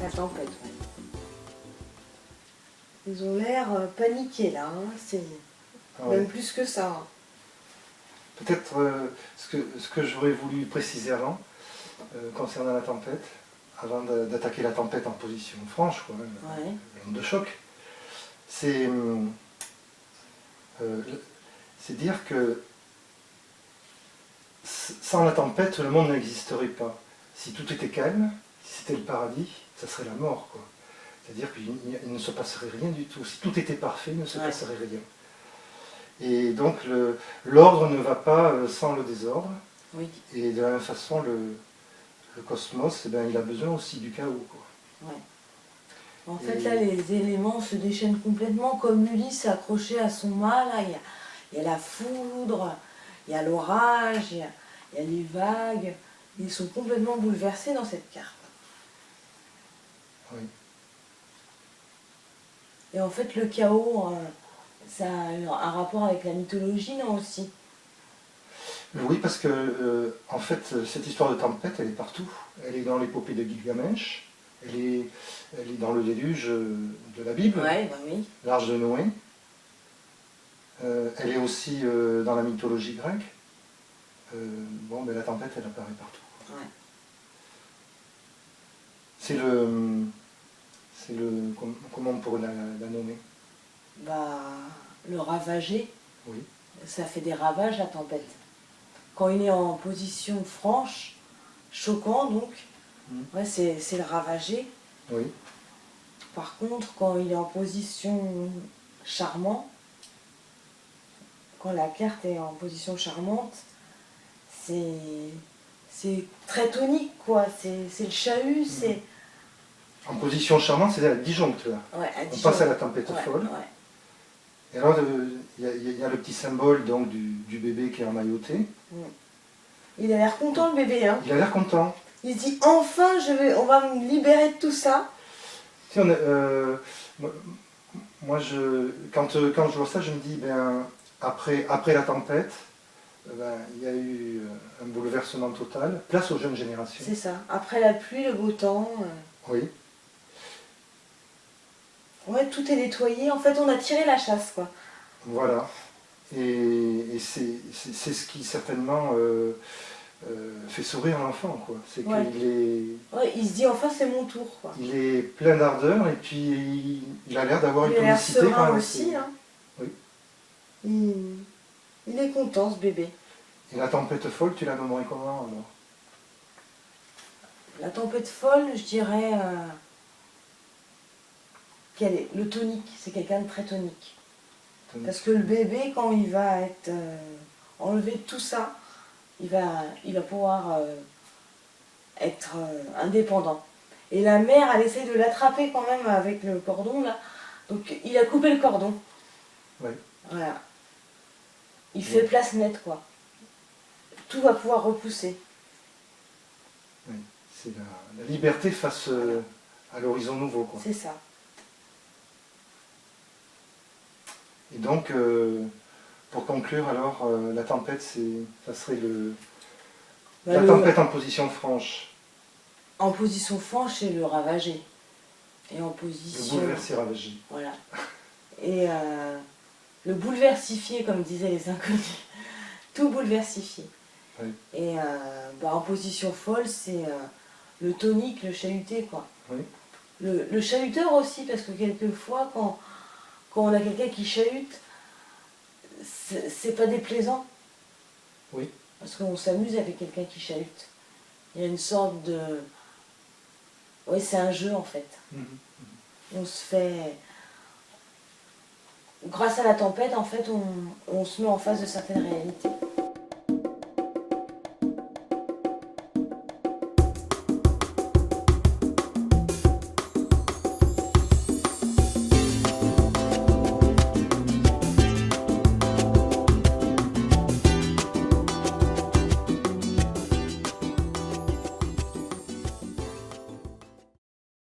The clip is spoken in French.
la tempête. Ouais. Ils ont l'air paniqués là, hein. C'est même plus que ça. Hein. Peut-être ce que j'aurais voulu préciser avant, concernant la tempête, avant d'attaquer la tempête en position franche, quoi, l'onde de choc, c'est dire que sans la tempête, le monde n'existerait pas. Si tout était calme, si c'était le paradis, ça serait la mort, quoi. C'est-à-dire qu'il ne se passerait rien du tout. Si tout était parfait, il ne se passerait rien. Et donc l'ordre ne va pas sans le désordre. Oui. Et de la même façon, le cosmos, eh ben, il a besoin aussi du chaos, quoi. Ouais. En fait, là, les éléments se déchaînent complètement, comme l'Ulysse accroché à son mât. Là, il y a la foudre, il y a l'orage, il y a les vagues. Ils sont complètement bouleversés dans cette carte. Oui. Et en fait, le chaos, ça a un rapport avec la mythologie, non, aussi? Oui, parce que, en fait, cette histoire de tempête, elle est partout. Elle est dans l'épopée de Gilgamesh, elle est dans le déluge de la Bible, oui. l'Arche de Noé. Elle est aussi dans la mythologie grecque. Bon, mais la tempête, elle apparaît partout. Ouais. C'est comment on pourrait la nommer? Bah, le ravager. Oui. Ça fait des ravages, la tempête. Quand il est en position franche, choquant donc, ouais, c'est le ravager. Oui. Par contre, quand il est en position charmant, quand la carte est en position charmante, c'est très tonique, quoi. C'est le chahut, c'est... En position charmante, c'est la disjoncte, là. Ouais, on passe à la tempête folle. Ouais. Et alors, il y a le petit symbole donc, du bébé qui est emmailloté. Il a l'air content, le bébé. Hein. Il a l'air content. Il se dit, enfin, on va me libérer de tout ça. Si moi, quand je vois ça, je me dis, ben, après la tempête, ben, il y a eu un bouleversement total. Place aux jeunes générations. C'est ça. Après la pluie, le beau temps. Oui. Ouais, tout est nettoyé. En fait, on a tiré la chasse, quoi. Voilà. Et c'est ce qui, certainement, fait sourire l'enfant, quoi. C'est qu'il est... Ouais, il se dit, enfin, c'est mon tour, quoi. Il est plein d'ardeur et puis il a l'air d'avoir une tonicité. Il a l'air serein aussi, hein. Oui. Il est content, ce bébé. Et la tempête folle, tu la nommerais comment, alors? La tempête folle, je dirais... le tonique, c'est quelqu'un de très tonique. Parce que le bébé, quand il va être enlevé de tout ça, il va pouvoir être indépendant. Et la mère, elle essaye de l'attraper quand même avec le cordon, là. Donc, il a coupé le cordon. Oui. Voilà. Il fait place nette, quoi. Tout va pouvoir repousser. Oui, c'est la liberté face à l'horizon nouveau, quoi. C'est ça. Et donc, pour conclure, alors, la tempête, ça serait la tempête en position franche. En position franche, c'est le ravager. Et en position... Le bouleversé ravagé. Voilà. Et le bouleversifié, comme disaient les inconnus. Tout bouleversifié. Oui. Et en position folle, c'est le tonique, le chahuté, quoi. Oui. Le chahuteur aussi, parce que quelquefois, quand on a quelqu'un qui chahute, c'est pas déplaisant. Oui. Parce qu'on s'amuse avec quelqu'un qui chahute. Il y a une sorte de... Oui, c'est un jeu, en fait. On se fait... Grâce à la tempête, en fait, on se met en face de certaines réalités.